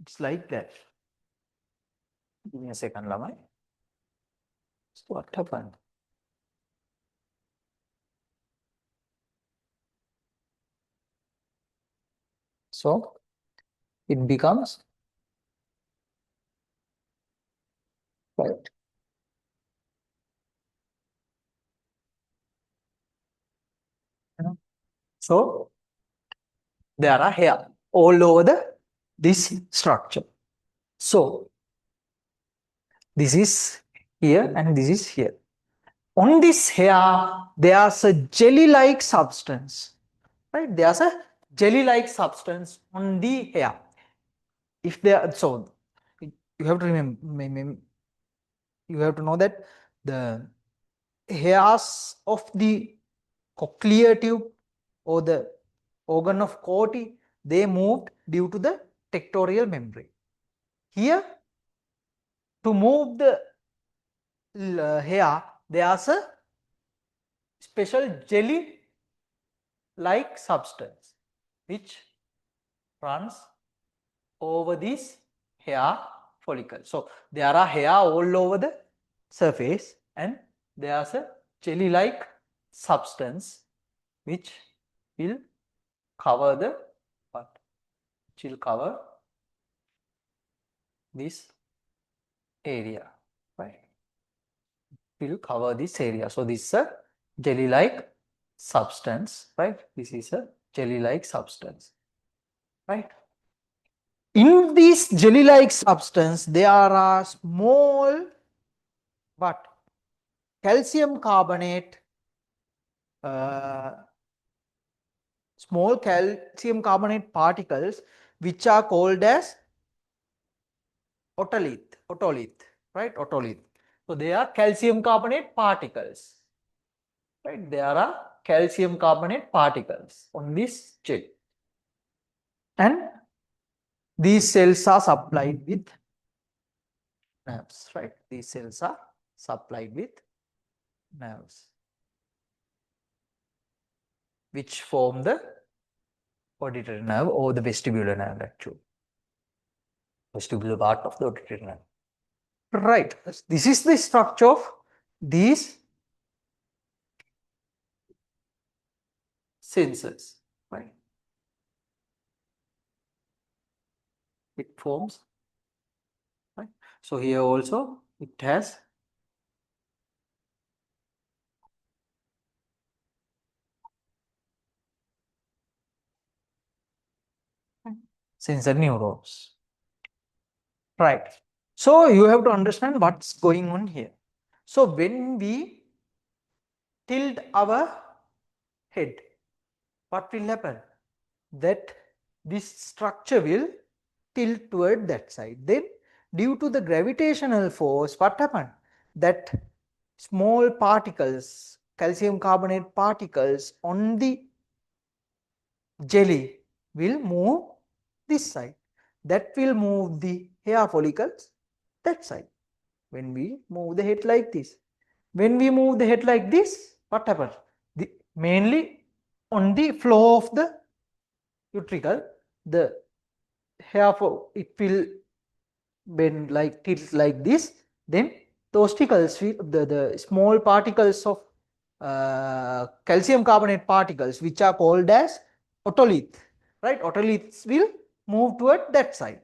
It's like that. Give me a second, Lamai. So what happened? So it becomes right. So there are hair all over this structure. So this is here and this is here. On this hair, there's a jelly-like substance, right? There's a jelly-like substance on the hair. If there, so you have to remember, you have to know that the hairs of the cochlear tube or the organ of Corti, they moved due to the tectorial membrane. Here, to move the hair, there's a special jelly-like substance which runs over this hair follicle. So there are hair all over the surface and there's a jelly-like substance which will cover the what? Which will cover this area, right? Will cover this area. So this is a jelly-like substance, right? This is a jelly-like substance, right? In this jelly-like substance, there are small but calcium carbonate, small calcium carbonate particles which are called as otolith, right? Otolith. So they are calcium carbonate particles, right? There are calcium carbonate particles on this gel, and these cells are supplied with nerves, right? These cells are supplied with nerves, which form the auditory nerve or the vestibular nerve, actually. Vestibular part of the auditory nerve. Right. This is the structure of these sensors, right? It forms, right? So here also it has sensor neurons, right? So you have to understand what's going on here. So when we tilt our head, what will happen? That this structure will tilt toward that side. Then due to the gravitational force, what happened? That small particles, calcium carbonate particles on the jelly will move this side. That will move the hair follicles that side. When we move the head like this. When we move the head like this, what happens? Mainly on the flow of the utricle, the hair it will bend like tilt like this. Then those particles, the small particles of calcium carbonate particles, which are called as otolith, right? Otoliths will move toward that side.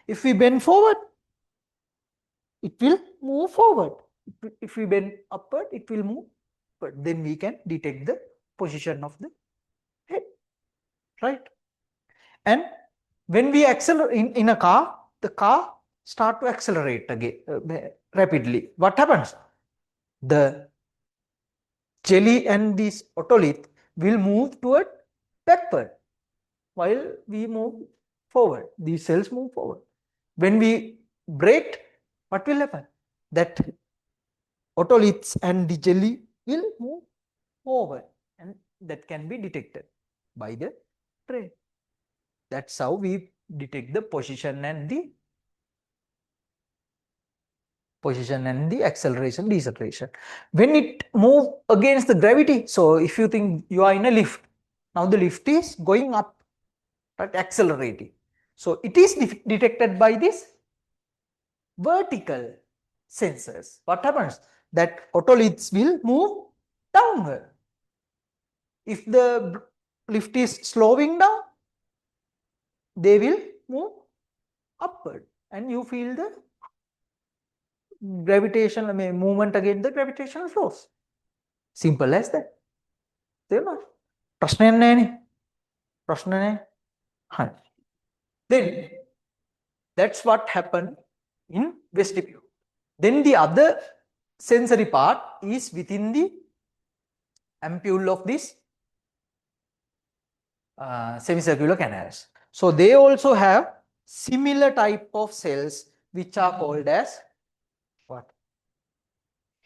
If we bend forward, it will move forward. If we bend upward, it will move upward. Then we can detect the position of the head, right? And when we accelerate in a car, the car start to accelerate again rapidly. What happens? The jelly and this otolith will move toward backward while we move forward. These cells move forward. When we brake, what will happen? That otoliths and the jelly will move forward, and that can be detected by the brain. That's how we detect the position and the acceleration, deceleration. When it move against the gravity, so if you think you are in a lift, now the lift is going up, right, accelerating. So it is detected by this vertical sensors. What happens? That otoliths will move downward. If the lift is slowing down, they will move upward, and you feel the gravitational movement against the gravitational force. Simple as that. ප්‍රශ්නයක් නැහැනේ. ප්‍රශ්න නැහැ. හරි. Then that's what happened in vestibule. Then the other sensory part is within the ampule of this semicircular canals. So they also have similar type of cells which are called as what?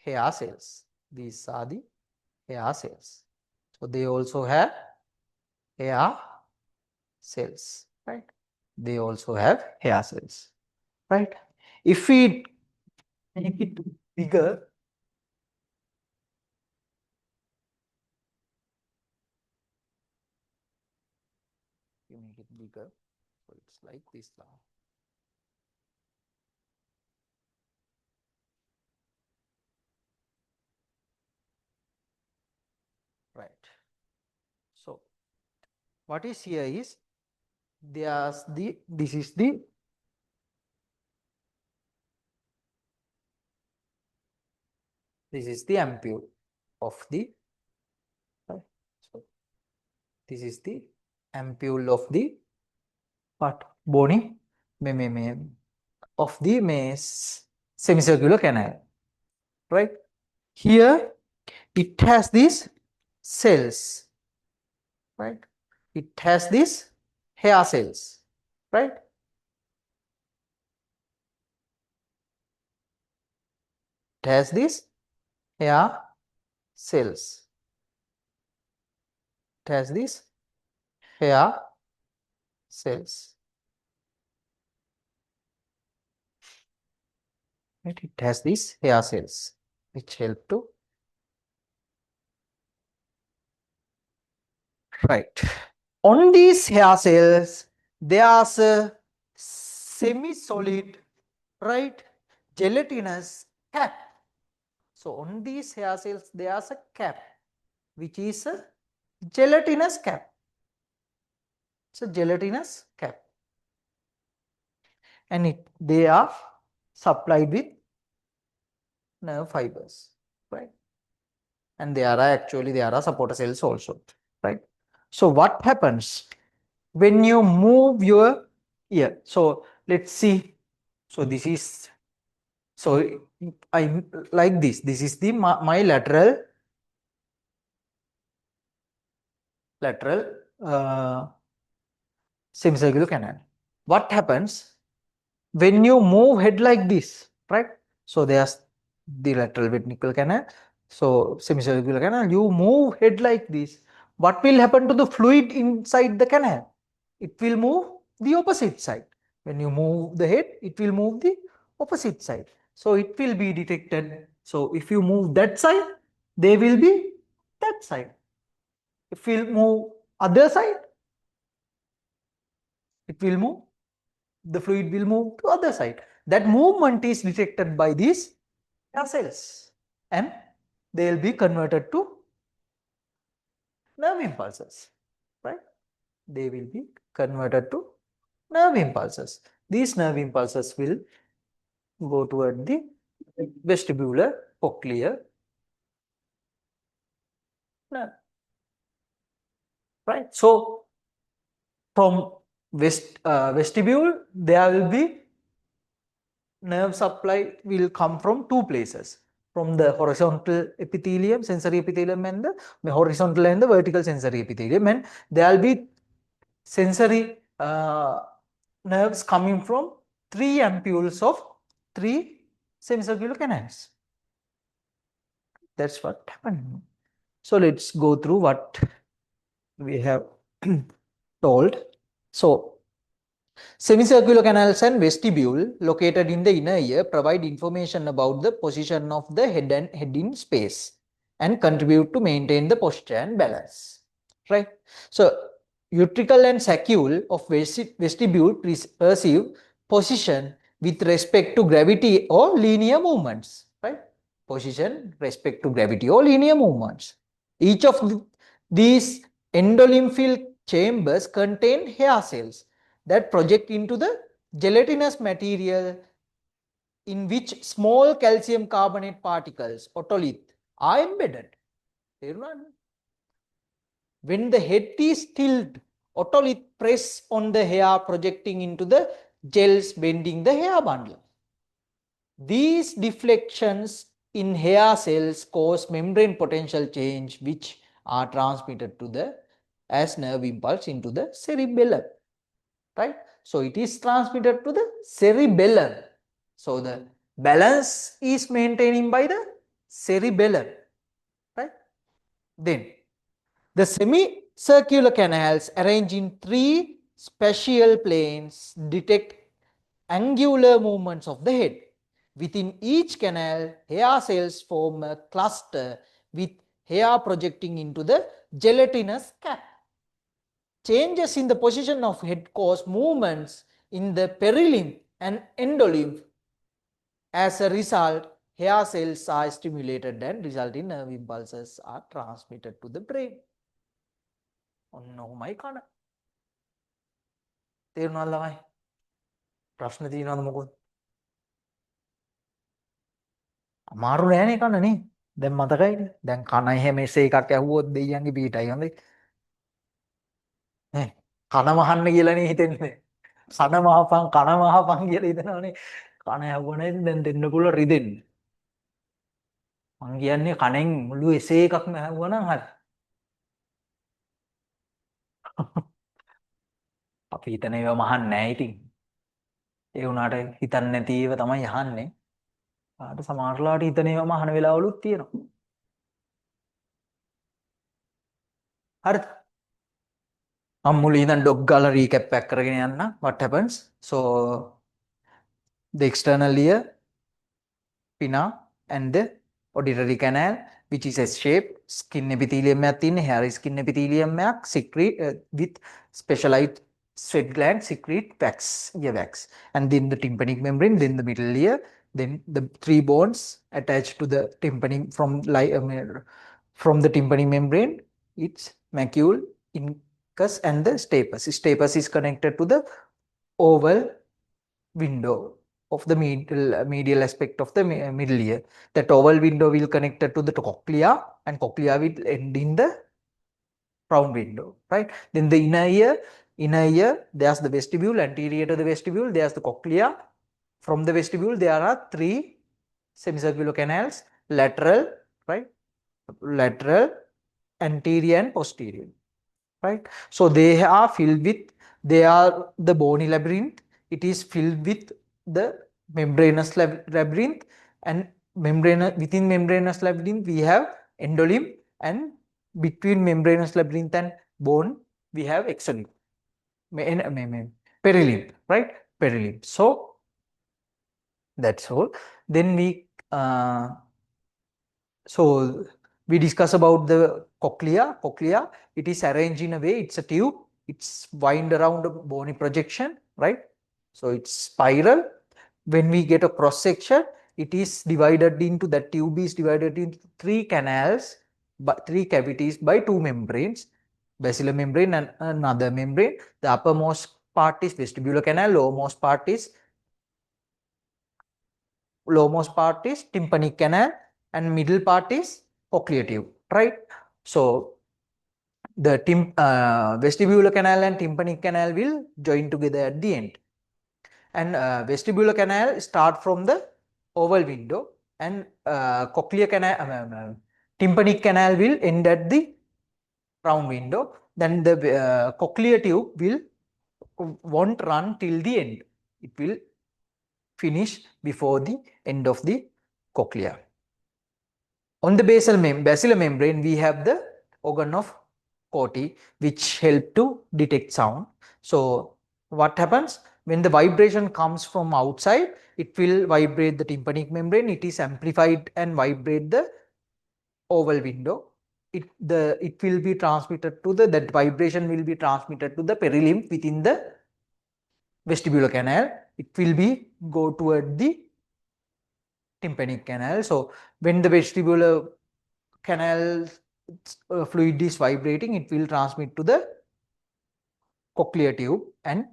Hair cells. These are the hair cells. So they also have hair cells, right? They also have hair cells, right? If we make it bigger, you make it bigger, so it's like this now. Right. So what is here is there's the this is the ampule of the right. So this is the ampule of the what? Bony of the semicircular canal, right? Here it has these cells, right? It has these hair cells, right? It has these hair cells. It has these hair cells. Right? It has these hair cells which help to right. On these hair cells, there's a semi-solid, right, gelatinous cap. So on these hair cells, there's a cap, which is a gelatinous cap. It's a gelatinous cap, and they are supplied with nerve fibers, right? And there are supporter cells also, right? So what happens when you move your ear? So let's see. So this is, so I like this. This is the my lateral semicircular canal. What happens when you move head like this, right? So there's the lateral ventricular canal. So semicircular canal, you move head like this. What will happen to the fluid inside the canal? It will move the opposite side. When you move the head, it will move the opposite side. So it will be detected. So if you move that side, they will be that side. If you move other side, it will move, the fluid will move to other side. That movement is detected by these hair cells, and they will be converted to nerve impulses, right? They will be converted to nerve impulses. These nerve impulses will go toward the vestibular cochlear nerve, right? So from vestibule, there will be nerve supply will come from two places, from the horizontal epithelium, sensory epithelium, and the horizontal and the vertical sensory epithelium, and there will be sensory nerves coming from three ampules of three semicircular canals. That's what happened. So let's go through what we have told. So semicircular canals and vestibule located in the inner ear provide information about the position of the head and head in space and contribute to maintain the posture and balance, right? So utricle and saccule of vestibule perceive position with respect to gravity or linear movements, right? Position respect to gravity or linear movements. Each of these endolymphial chambers contain hair cells that project into the gelatinous material in which small calcium carbonate particles, otolith, are embedded. When the head is tilted, otolith press on the hair projecting into the gels bending the hair bundle. These deflections in hair cells cause membrane potential change which are transmitted to the as nerve impulse into the cerebellum, right? So it is transmitted to the cerebellum. So the balance is maintained by the cerebellum, right? Then the semicircular canals arranged in 3 spatial planes detect angular movements of the head. Within each canal, hair cells form a cluster with hair projecting into the gelatinous cap. Changes in the position of head cause movements in the perilymph and endolymph. As a result, hair cells are stimulated and resulting nerve impulses are transmitted to the brain. ඔන්න ඔහොමයි කන. තේරුණාද ළමයි? ප්‍රශ්න තියෙනවද මොකද? අමාරු නෑනේ කන නේ. දැන් මතකයිද? දැන් කන එහෙම එසේ එකක් ඇහුවොත් දෙයියන්ගේ පීටයි හොඳයි. නේ කන වහන්න කියලානේ හිතෙන්නේ. කන වහපන් කියලා හිතනවනේ. කන ඇහුව නැති දැන් දෙන්න පුළුවන් රිදෙන්න. මං කියන්නේ කනෙන් මුළු එසේ එකක්ම ඇහුවා නම් හරි. අපි හිතන ඒවා මහන්නේ නැහැ ඉතින්. ඒ වුණාට හිතන්නේ නැති ඒවා තමයි අහන්නේ. ආට සමහරලාට හිතන ඒවාම අහන වෙලාවලුත් තියෙනවා. හරිද? මම මුලින් ඉඳන් ඩොග් ගාලා රීකැප් එකක් කරගෙන යන්න. What happens? So the external ear, pinna and the auditory canal which is S shape, skin epithelium එකක් තියෙන, hair skin epithelium එකක් secrete with specialized sweat gland secrete wax, ear wax, and then the tympanic membrane, then the middle ear, then the 3 bones attached to the tympanic from the tympanic membrane, it's macule, incus and the stapes. Stapes is connected to the oval window of the medial aspect of the middle ear. That oval window will connected to the cochlea and cochlea will end in the crown window, right? Then the inner ear, there's the vestibule, anterior to the vestibule, there's the cochlea. From the vestibule, there are 3 semicircular canals, lateral, right? Lateral, anterior and posterior, right? So they are filled with, they are the bony labyrinth. It is filled with the membranous labyrinth, and within membranous labyrinth we have endolymph, and between membranous labyrinth and bone we have exolymph, perilymph, right? Perilymph. So that's all. Then we discuss about the cochlea. It is arranged in a way, it's a tube, it's wind around a bony projection, right? So it's spiral. When we get a cross section, it is divided into, that tube is divided into 3 canals, 3 cavities by 2 membranes, basilar membrane and another membrane. The uppermost part is vestibular canal, lowermost part is tympanic canal, and middle part is cochlear tube, right? So the vestibular canal and tympanic canal will join together at the end. And vestibular canal start from the oval window, and cochlear canal, tympanic canal will end at the round window. Then the cochlear tube won't run till the end. It will finish before the end of the cochlea. On the basilar membrane, we have the organ of Corti, which help to detect sound. So what happens? When the vibration comes from outside, it will vibrate the tympanic membrane. It is amplified and vibrate the oval window. it will be transmitted to that vibration will be transmitted to the perilymph within the vestibular canal. It will be go toward the tympanic canal. So when the vestibular canal fluid is vibrating, it will transmit to the cochlear tube, and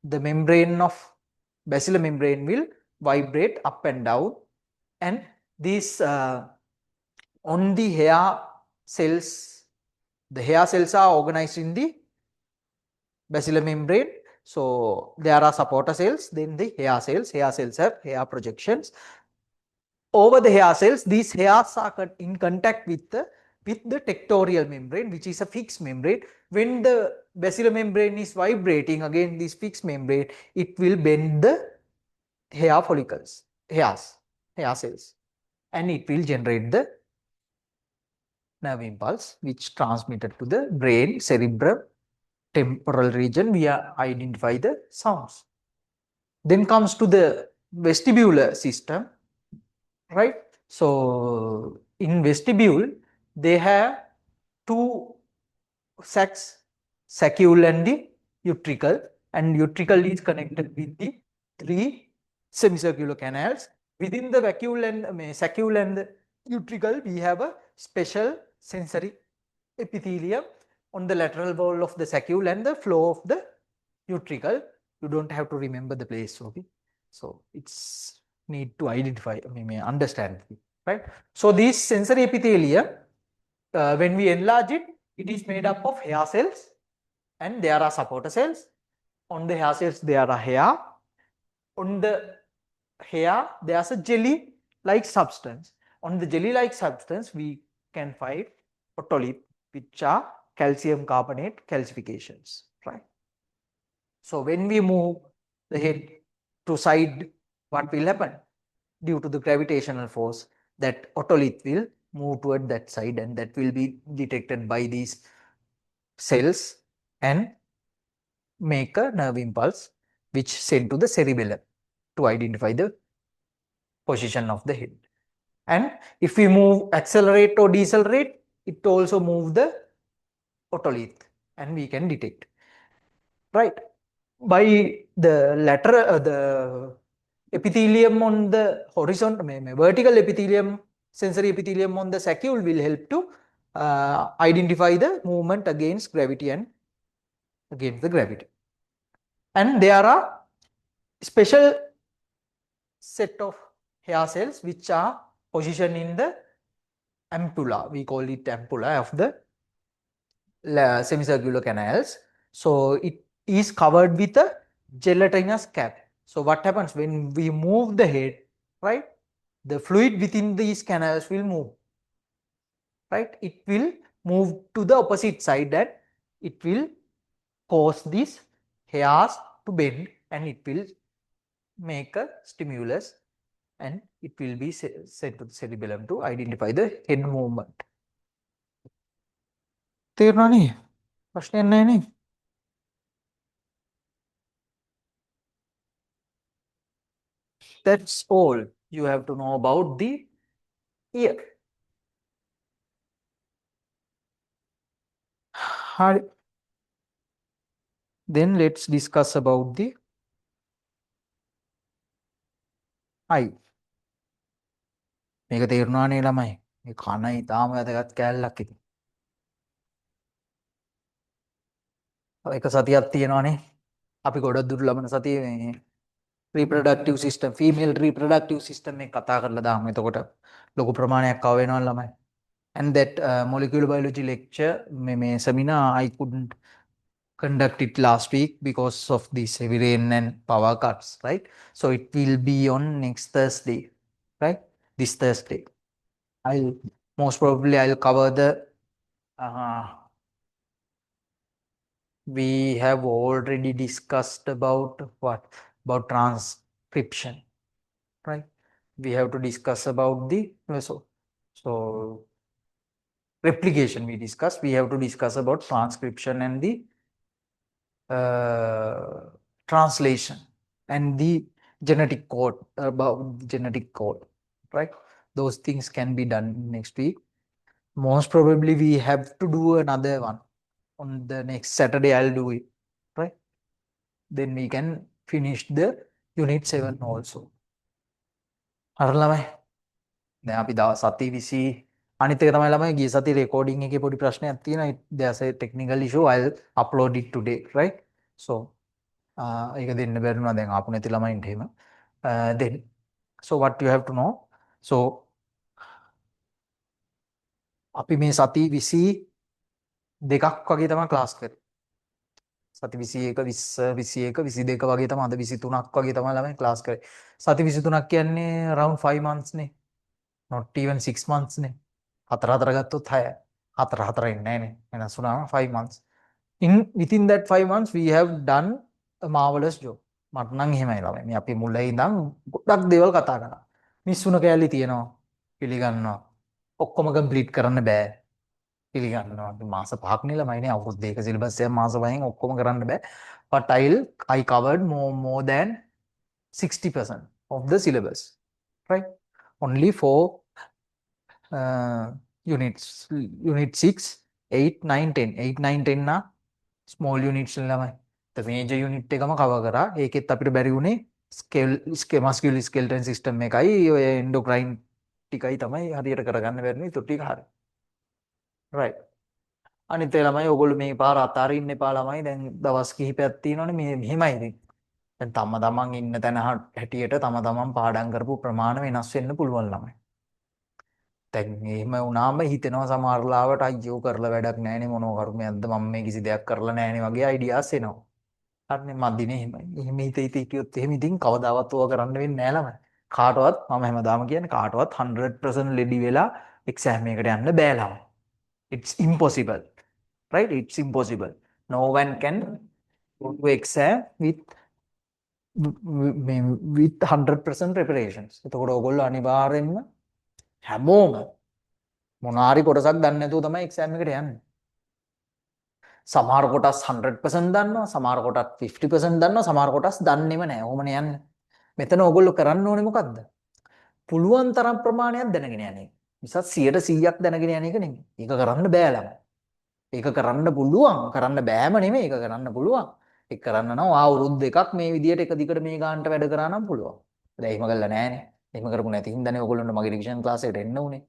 the membrane of basilar membrane will vibrate up and down, and these on the hair cells, the hair cells are organized in the basilar membrane. So there are supporter cells, then the hair cells have hair projections. Over the hair cells, these hairs are in contact with the tectorial membrane, which is a fixed membrane. When the basilar membrane is vibrating against this fixed membrane, it will bend the hair follicles, hair cells, and it will generate the nerve impulse, which transmitted to the brain, cerebrum, temporal region. We identify the sounds. Then comes to the vestibular system, right? So in vestibule, they have two sacs, saccule and the utricle, and utricle is connected with the three semicircular canals. Within the vacuole and saccule and the utricle, we have a special sensory epithelium on the lateral wall of the saccule and the floor of the utricle. You don't have to remember the place, okay? So it's need to identify, understand, right? So this sensory epithelium, when we enlarge it, it is made up of hair cells, and there are supporter cells. On the hair cells, there are hair. On the hair, there's a jelly-like substance. On the jelly-like substance, we can find otolith, which are calcium carbonate calcifications, right? So when we move the head to side, what will happen? Due to the gravitational force, that otolith will move toward that side, and that will be detected by these cells and make a nerve impulse which sent to the cerebellum to identify the position of the head. And if we move, accelerate or decelerate, it also move the otolith, and we can detect, right? By the lateral, the epithelium on the horizontal, vertical epithelium, sensory epithelium on the saccule will help to identify the movement against gravity and against the gravity. And there are special set of hair cells which are positioned in the ampulla. We call it ampulla of the semicircular canals. So it is covered with a gelatinous cap. So what happens when we move the head, right? The fluid within these canals will move, right? It will move to the opposite side, and it will cause these hairs to bend, and it will make a stimulus, and it will be sent to the cerebellum to identify the head movement. තේරුණානේ? ප්‍රශ්නයක් නැහැ නේ? That's all you have to know about the ear. Then let's discuss about the eye. මේක තේරුණානේ ළමයි. මේ කනයි තාම වැදගත් කෑල්ලක් ඉතින්. එක සතියක් තියෙනවානේ. අපි ගොඩක් දුර ලබන සතියේ මේ reproductive system, female reproductive system එක කතා කරලා දාමු. එතකොට ලොකු ප්‍රමාණයක් කව වෙනවා ළමයි. And that molecular biology lecture, මේ seminar, I couldn't conduct it last week because of this heavy rain and power cuts, right? So it will be on next Thursday, right? This Thursday. Most probably I'll cover the we have already discussed about what? About transcription, right? We have to discuss about the so replication we discussed. We have to discuss about transcription and the translation and the genetic code, about genetic code, right? Those things can be done next week. Most probably we have to do another one on the next Saturday. I'll do it, right? Then we can finish the unit 7 also. හරි ළමයි. දැන් අපි සති 20 අනිත් එක තමයි ළමයි ගිය සති රෙකෝඩින් එකේ පොඩි ප්‍රශ්නයක් තියෙනවා. There's a technical issue. I'll upload it today, right? So ඒක දෙන්න බැරි වුණා දැන් ආපු නැති ළමයින්ට එහෙම. Then so what you have to know. So අපි මේ සති 22ක් වගේ තමයි ක්ලාස් කරේ. සති 21 20 21 22 වගේ තමයි අද 23ක් වගේ තමයි ළමයි ක්ලාස් කරේ. සති 23ක් කියන්නේ around 5 months නේ. Not even 6 months නේ. හතර ගත්තොත් 6. හතර ඉන්නේ නැහනේ. වෙනස් වුණාම 5 months. Within that 5 months we have done a marvelous job. මට නම් එහෙමයි ළමයි. මේ අපි මුලින් ඉඳන් ගොඩක් දේවල් කතා කරා. මිස්සුන කෑලි තියෙනවා. පිළිගන්නවා. ඔක්කොම කම්ප්ලීට් කරන්න බෑ. පිළිගන්නවා. මාස 5ක් නේ ළමයිනේ අවුරුදු දෙක සිලබස් එක මාස 5න් ඔක්කොම කරන්න බෑ. But I covered more than 60% of the syllabus. Right? Only for units. Unit 6, 8, 9, 10. 8, 9, 10 ना small units ළමයි. The major unit එකම cover කරා. ඒකෙත් අපිට බැරි වුණේ muscular skeleton system එකයි ඔය endocrine ටිකයි තමයි හරියට කරගන්න බැරි නේ. ඊට ටික හරි. Right. අනිත් ඒ ළමයි ඔයගොල්ලෝ මේ පාර අතාරින්න එපා ළමයි. දැන් දවස් කිහිපයක් තියෙනවනේ මේ මෙහෙමයි ඉතින්. දැන් තමන් ඉන්න තැන හැටියට තමන් පාඩම් කරපු ප්‍රමාණය වෙනස් වෙන්න පුළුවන් ළමයි. දැන් එහෙම වුණාම හිතෙනවා සමහර ලාවට අයියෝ කරලා වැඩක් නැහැනේ මොනව කර්මයක්ද මම මේ කිසි දෙයක් කරලා නැහැනේ වගේ අයිඩියාස් එනවා. හරිනේ මදිනේ එහෙමයි. එහෙම හිතීත් එහෙම ඉතින් කවදාවත් ඕවා කරන්න වෙන්නේ නැහැ ළමයි. කාටවත් මම හැමදාම කියන්නේ කාටවත් 100% ලෙඩි වෙලා එක්සෑම් එකකට යන්න බෑ ළමයි. It's impossible. Right? It's impossible. No one can go to exam with 100% preparations. එතකොට ඔයගොල්ලෝ අනිවාර්යෙන්ම හැමෝම මොනාරි කොටසක් දන්නේ නැතුව තමයි එක්සෑම් එකට යන්නේ. සමහර කොටස් 100% දන්නවා, සමහර කොටස් 50% දන්නවා, සමහර කොටස් දන්නේම නැහැ. ඕමනේ යන්නේ. මෙතන ඔයගොල්ලෝ කරන්න ඕනේ මොකද්ද? පුළුවන් තරම් ප්‍රමාණයක් දැනගෙන යන්නේ. මිසක් 100%ක් දැනගෙන යන එක නෙමෙයි. ඒක කරන්න බෑ ළමයි. ඒක කරන්න පුළුවන්, කරන්න බෑම නෙමෙයි. ඒක කරන්න පුළුවන්. ඒක කරන්න නම් අවුරුදු දෙකක් මේ විදියට එක දිගට මේ ගානට වැඩ කරා නම් පුළුවන්. දැන් එහෙම කළා නෑනේ. එහෙම කරපු නැති හින්දානේ ඔයගොල්ලන්ට මගේ රිවිෂන් ක්ලාස් එකට එන්න උනේ.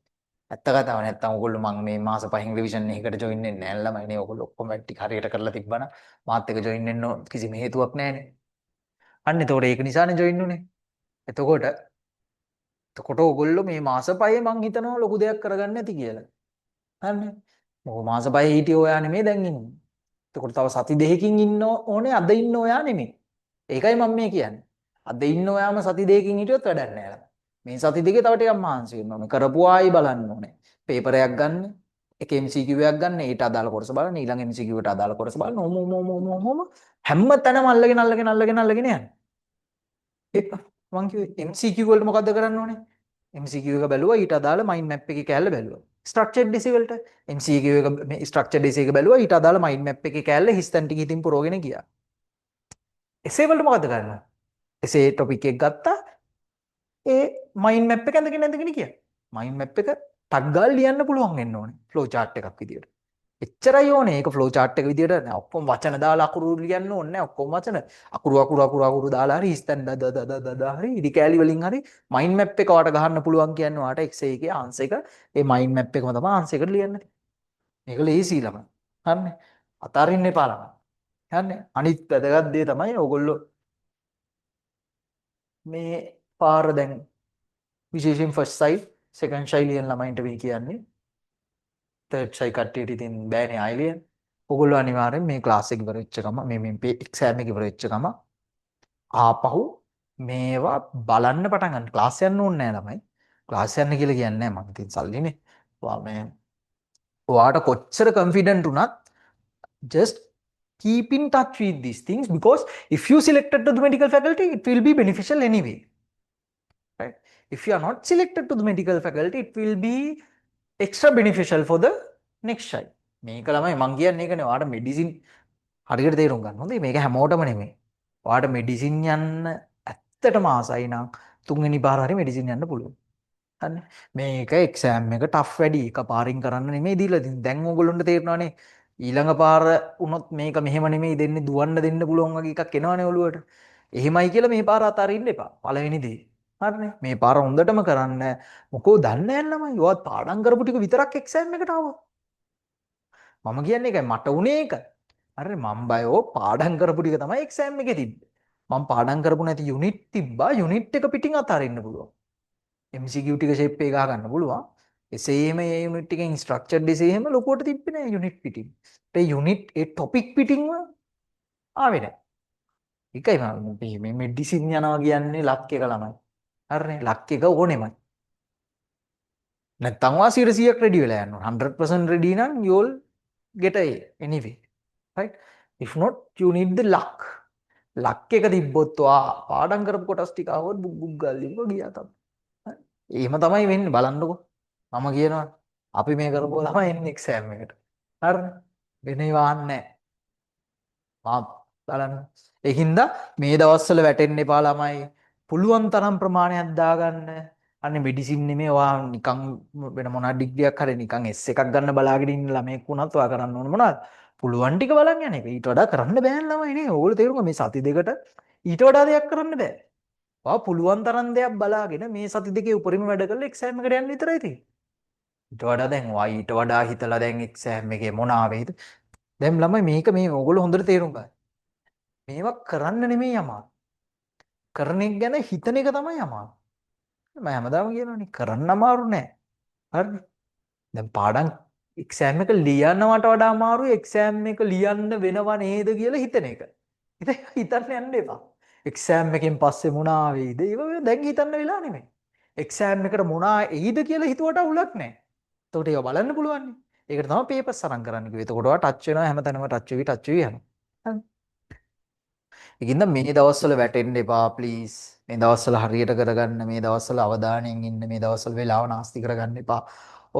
ඇත්ත කතාව නැත්තම් ඔයගොල්ලෝ මම මේ මාස 5න් රිවිෂන් එකකට ජොයින් වෙන්නේ නැහැ ළමයි නේ. ඔයගොල්ලෝ ඔක්කොම වැඩ ටික හරියට කරලා තිබ්බනම් මාත් එක්ක ජොයින් වෙන්න කිසිම හේතුවක් නැහැනේ. අන්න එතකොට ඒක නිසානේ ජොයින් උනේ. එතකොට ඔයගොල්ලෝ මේ මාස 5 මං හිතනවා ලොකු දෙයක් කරගන්න ඇති කියලා. හරිනේ. මොකද මාස 5 හිටිය ඔයා නෙමෙයි දැන් ඉන්නේ. එතකොට තව සති දෙකකින් ඉන්න ඕනේ අද ඉන්න ඔයා නෙමෙයි. ඒකයි මම මේ කියන්නේ. අද ඉන්න ඔයාම සති දෙකකින් හිටියොත් වැඩක් නෑ. මේ සති දෙකේ තව ටිකක් මහන්සි වෙන්න ඕනේ. කරපු ආයි බලන්න ඕනේ. පේපර් එකක් ගන්න, එක MCQ එකක් ගන්න, ඊට අදාළ කොටස බලන්න, ඊළඟ MCQ එකට අදාළ කොටස බලන්න. ඔම හැම තැනම අල්ලගෙන යන්න. ඒක මං කිව්වේ MCQ වලට මොකද්ද කරන්න ඕනේ? MCQ එක බැලුවා ඊට අදාළ මයින්ඩ් මැප් එකේ කැලල බැලුවා. ස්ට්‍රක්චර්ඩ් ඩිසි වලට MCQ එක මේ ස්ට්‍රක්චර්ඩ් ඩිසි එක බැලුවා ඊට අදාළ මයින්ඩ් මැප් එකේ කැලල හිස්තැන් ටික ඉතින් පුරවගෙන ගියා. එසේ වලට මොකද්ද කරන්න? එසේ ටොපික් එක ගත්තා. ඒ මයින්ඩ් මැප් එක ඇඳගෙන ගියා. මයින්ඩ් මැප් එක ටක් ගාලා ලියන්න පුළුවන් වෙන්න ඕනේ ෆ්ලෝ chart එකක් විදියට. එච්චරයි ඕනේ. ඒක ෆ්ලෝ chart එක විදියට නෑ. ඔක්කොම වචන දාලා අකුරු ලියන්න ඕනේ නෑ. ඔක්කොම වචන අකුරු දාලා හරි හිස්තැන් හරි ඉදි කෑලි වලින් හරි මයින්ඩ් මැප් එක වාට ගහන්න පුළුවන් කියන්නේ වාට එක්සෙල් එකේ ආන්සර් එක ඒ මයින්ඩ් මැප් එකම තමයි ආන්සර් එකට ලියන්නේ. මේක ලේසි ළමයි. හරිනේ. අතාරින්න එපා ළමයි. හරිනේ. අනිත් වැදගත් දේ තමයි ඔයගොල්ලෝ මේ පාර දැන් විශේෂයෙන් ෆස්ට් සයිඩ් සෙකන්ඩ් සයිඩ් ලියන ළමයින්ට මේ කියන්නේ තර්ඩ් සයිඩ් කට්ටියට ඉතින් බෑනේ ආයෙ ලියන්න. ඔයගොල්ලෝ අනිවාර්යෙන් මේ ක්ලාස් එක ඉවර වෙච්ච ගම මේ එක්සෑම් එක ඉවර වෙච්ච ගම ආපහු මේවා බලන්න පටන් ගන්න. ක්ලාස් යන්න ඕනේ නෑ ළමයි. ක්ලාස් යන්න කියලා කියන්නේ නෑ මම ඉතින් සල්ලිනේ. මේ ඔයාට කොච්චර confident උනත් just keep in touch with these things because if you selected to the medical faculty it will be beneficial anyway. Right? If you are not selected to the medical faculty it will be extra beneficial for the next child. මේක ළමයි මං කියන්නේ ඒකනේ ඔයාට medicine හරියට තේරුම් ගන්න. හොඳයි මේක හැමෝටම නෙමෙයි. ඔයාට මෙඩිසින් යන්න ඇත්තටම ආසයි නම් තුන්වෙනි පාර හරි මෙඩිසින් යන්න පුළුවන්. අන්න මේක එක්සෑම් එක ටෆ් වැඩි එකපාරින් කරන්න නෙමෙයි දීලා තියෙන්නේ. දැන් ඕගොල්ලන්ට තේරෙනවානේ ඊළඟ පාර වුණොත් මේක මෙහෙම නෙමෙයි දෙන්නේ දුවන්න දෙන්න පුළුවන් වගේ එකක් එනවනේ ඔළුවට. එහෙමයි කියලා මේ පාර අතාරින්න එපා. පළවෙනි දේ. හරිනේ. මේ පාර හොඳටම කරන්න. මොකෝ දන්නේ නැහැ ළමයි. ඔයත් පාඩම් කරපු ටික විතරක් එක්සෑම් එකට ආවා. මම කියන්නේ ඒකයි මට උනේ ඒක. හරිනේ මම බයෝ පාඩම් කරපු ටික තමයි එක්සෑම් එකේ තිබ්බේ. මම පාඩම් කරපු නැති යුනිට් තිබ්බා යුනිට් එක පිටින් අතාරින්න පුළුවන්. MCQ ටික ෂේප් එක ගහ ගන්න පුළුවන්. එසේම මේ යුනිට් එකෙන් ස්ට්‍රක්චර්ඩ් එසේම ලොකුවට තිබ්බේ නෑ යුනිට් පිටින්. ඒ යුනිට් ඒ ටොපික් පිටින්ම ආවේ නෑ. ඒකයි මම මේ මෙඩිසින් යනවා කියන්නේ ලක් එක ළමයි. හරිනේ ලක් එක ඕනෙමයි. නැත්තම් වා 100% රෙඩි වෙලා යන්න ඕන. 100% ready නම් you'll get a anyway. Right? If not you need the luck. ලක් එක තිබ්බොත් වා පාඩම් කරපු කොටස් ටික આવොත් බුක් බුක් ගාල්ලිව ගියා තමයි. එහෙම තමයි වෙන්නේ බලන්නකෝ. මම කියනවා අපි මේ කරපුවා තමයි එන්නේ එක්සෑම් එකට. හරිනේ. වෙන ඒවා නැහැ. මම බලන්න. ඒකින්ද මේ දවස්වල වැටෙන්න එපා ළමයි. පුළුවන් තරම් ප්‍රමාණයක් දාගන්න. අනේ මෙඩිසින් නෙමෙයි ඔයා නිකන් වෙන මොනවා ඩිග්‍රියක් හරි නිකන් S එකක් ගන්න බලාගෙන ඉන්න ළමෙක් වුණත් ඔයා කරන්න ඕන මොනවද? පුළුවන් ටික බලන් යන්නේ. ඊට වඩා කරන්න බෑ ළමයි නේ. ඕගොල්ලෝ තේරුණා මේ සති දෙකට ඊට වඩා දෙයක් කරන්න බෑ. ඔයා පුළුවන් තරම් දෙයක් බලාගෙන මේ සති දෙකේ උපරිම වැඩ කරලා එක්සෑම් එකට යන්න විතරයි තියෙන්නේ. ඊට වඩා දැන් ඔයා ඊට වඩා හිතලා දැන් එක්සෑම් එකේ මොන ආවේද? දැන් ළමයි මේක මේ ඕගොල්ලෝ හොඳට තේරුම් ගන්න. මේවා කරන්න නෙමෙයි අමාරු. කරන එක ගැන හිතන එක තමයි අමාරු. මම හැමදාම කියනවනේ කරන්න අමාරු නෑ. හරිද? දැන් පාඩම් එක්සෑම් එක ලියනවට වඩා අමාරුයි එක්සෑම් එක ලියන්න වෙනව නේද කියලා හිතන එක. ඉතින් හිතන්න යන්න එපා. එක්සෑම් එකෙන් පස්සේ මොන ආවේද? ඒව දැන් හිතන්න වෙලා නෙමෙයි. එක්සෑම් එකට මොන ආවේද කියලා හිතුවට උලක් නෑ. එතකොට ඒව බලන්න පුළුවන්. ඒකට තමයි පේපර්ස් අරන් කරන්න කිව්වේ. එතකොට ඔයා ටච් වෙනවා හැමතැනම ටච් වෙවි යනවා. හරි. ඒකින්ද මේ දවස්වල වැටෙන්න එපා ප්ලීස්. මේ දවස්වල හරියට කරගන්න මේ දවස්වල අවධානයෙන් ඉන්න මේ දවස්වල වෙලාව නාස්ති කරගන්න එපා.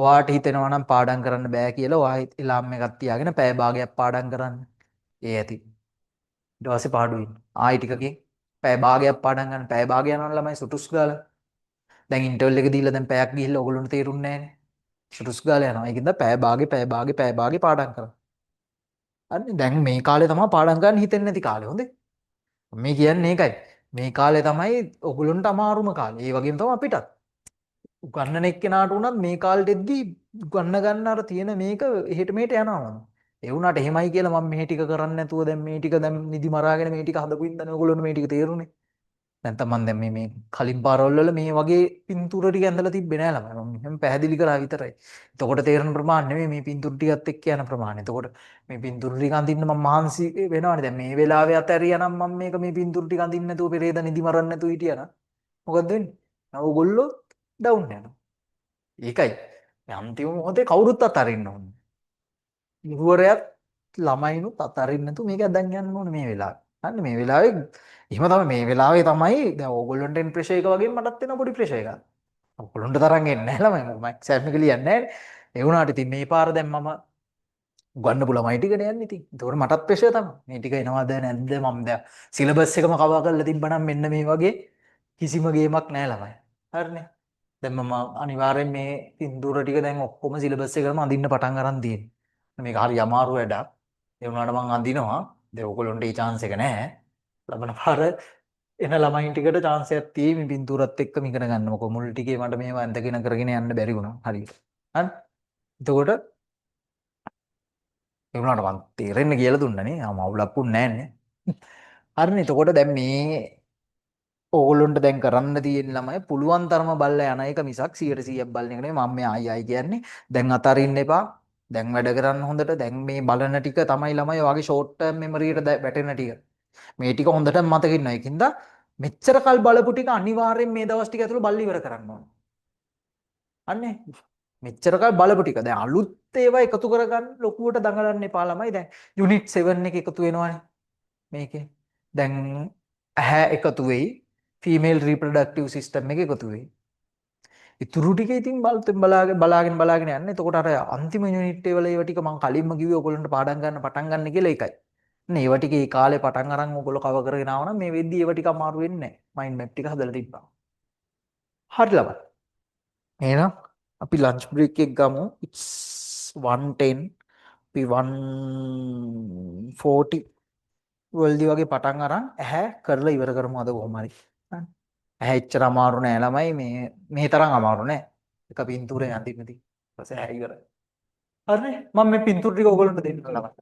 ඔයාට හිතෙනවා නම් පාඩම් කරන්න බෑ කියලා ඔයා එලාම් එකක් තියාගෙන පැය භාගයක් පාඩම් කරන්න. ඒ ඇති. ඊට පස්සේ පාඩු වෙන්න. ආයි ටිකකින් පැය භාගයක් පාඩම් ගන්න. පැය භාගය යනවා ළමයි සුටුස් ගාලා. දැන් ඉන්ටර්වල් එක දීලා දැන් පැයක් ගිහිල්ලා ඔයගොල්ලන්ට තේරුන්නේ නැහනේ. සුටුස් ගාලා යනවා. ඒකින්ද පැය භාගේ පාඩම් කරන්න. හරි දැන් මේ කාලේ තමයි පාඩම් ගන්න හිතෙන්නේ නැති කාලේ. හොඳේ. මේ කියන්නේ ඒකයි. මේ කාලේ තමයි ඔගොල්ලොන්ට අමාරුම කාලේ. ඒ වගේම තමයි අපිටත්. උගන්නන එක්කෙනාට උනත් මේ කාලෙට එද්දි උගන්න ගන්න අර තියෙන මේක එහෙට මෙහෙට යනවා. ඒ වුණාට එහෙමයි කියලා මම මේ ටික කරන්නේ නැතුව දැන් මේ ටික දැන් නිදි මරාගෙන මේ ටික හදපු ඉඳන් ඔයගොල්ලොන්ට මේ ටික තේරුනේ. නැත්නම් මම දැන් මේ කලින් පාරවල් වල මේ වගේ පින්තූර ටික ඇඳලා තිබ්බේ නෑ ළමයි. මම එහෙම පැහැදිලි කරා විතරයි. එතකොට තේරෙන ප්‍රමාණය නෙමෙයි මේ පින්තූර ටිකත් එක්ක යන ප්‍රමාණය. එතකොට මේ පින්තූර ටික අඳින්න මම මහන්සි වෙනවනේ. දැන් මේ වෙලාවේ අතහැරියා නම් මම මේක මේ පින්තූර ටික අඳින්න නැතුව පෙරේද නිදි මරන්න නැතුව හිටියා නම් මොකද වෙන්නේ? ඔයගොල්ලෝ ඩවුන් යනවා. ඒකයි. මේ අන්තිම මොහොතේ කවුරුත් අතරින්න ඕනේ. ගුරුවරයාත් ළමයිනුත් අතරින්න නැතුව මේක දැන් යන්න ඕනේ මේ වෙලාවේ. හරි මේ වෙලාවේ එහෙම තමයි මේ වෙලාවේ තමයි දැන් ඕගොල්ලන්ට එන ප්‍රෙෂර් එක වගේම මටත් එන පොඩි ප්‍රෙෂර් එකක්. ඔයගොල්ලන්ට තරම් එන්නේ නැහැ ළමයි. මම එක්සෑම් එක ලියන්නේ නැහැ. ඒ වුණාට ඉතින් මේ පාර දැන් මම උගන්නපු ළමයි ටිකනේ යන්නේ ඉතින්. ඒතකොට මටත් ප්‍රෙෂර් තමයි. මේ ටික එනවද නැද්ද මම දැන් සිලබස් එකම කවර් කරලා තිබ්බනම් මෙන්න මේ වගේ කිසිම ගේමක් නැහැ ළමයි. හරිනේ. දැන් මම අනිවාර්යෙන් මේ පින්තූර ටික දැන් ඔක්කොම සිලබස් එකම අඳින්න පටන් අරන් තියෙනවා. මේක හරි අමාරු වැඩක්. ඒ වුණාට මම අඳිනවා. දැන් ඔයගොල්ලන්ට ඒ chance එක නැහැ. ලබන පාර එන ළමයින් ටිකට chance එකක් තියෙයි මේ පින්තූරත් එක්කම ඉගෙන ගන්න. මොකද මුල් ටිකේ මට මේව ඇඳගෙන කරගෙන යන්න බැරි වුණා. හරියට. හරි. එතකොට ඒ වුණාට මම තේරෙන්න කියලා දුන්නනේ. ආ මවුලක් වුන්නේ නැහැ නේ. හරිනේ. එතකොට දැන් මේ ඕගොල්ලොන්ට දැන් කරන්න තියෙන ළමයි පුළුවන් තරම බල්ලා යන එක මිසක් 100%ක් බලන එක නෙමෙයි මම මේ ආයි කියන්නේ දැන් අතරින්න එපා දැන් වැඩ කරන්න හොඳට දැන් මේ බලන ටික තමයි ළමයි ඔයාගේ ෂෝට් ටර්ම් මෙමරියට වැටෙන ටික මේ ටික හොඳට මතක ඉන්නවා ඒකින්ද මෙච්චර කල් බලපු ටික අනිවාර්යෙන් මේ දවස් ටික ඇතුළේ බලලා ඉවර කරන්න ඕන අන්නේ මෙච්චර කල් බලපු ටික දැන් අලුත් ඒවා එකතු කරගන්න ලොකුවට දඟලන්න එපා ළමයි දැන් යුනිට් 7 එක එකතු වෙනවනේ මේකේ දැන් ඇහැ එකතු වෙයි ෆීමේල් රීප්‍රොඩක්ටිව් සිස්ටම් එක එකතු වෙයි. ඉතුරු ටික ඉතින් බලාගෙන යන්න. එතකොට අර අන්තිම යුනිට් වල ඒවා ටික මම කලින්ම කිව්වේ ඔයගොල්ලන්ට පාඩම් ගන්න පටන් ගන්න කියලා ඒකයි. නේ ඒවා ටික ඒ කාලේ පටන් අරන් ඔයගොල්ලෝ කව කරගෙන ආව නම් මේ වෙද්දි ඒවා ටික අමාරු වෙන්නේ නැහැ. මයින්ඩ් මැප් ටික හදලා තිබ්බා. හරි ළමයි. එහෙනම් අපි ලන්ච් බ්‍රේක් එක ගමු. It's 1:10. අපි 1:40 වලදී වගේ පටන් අරන් ඇහැ කරලා ඉවර කරමු අද කොහොම හරි. හරි. ඇහැ එච්චර අමාරු නෑ ළමයි මේ තරම් අමාරු නෑ. එක පින්තූරේ අඳින්නදී. ඊපස්සේ ඇහැ ඉවරයි. හරිනේ. මම මේ පින්තූර ටික ඔයගොල්ලන්ට දෙන්නම් ළමයි.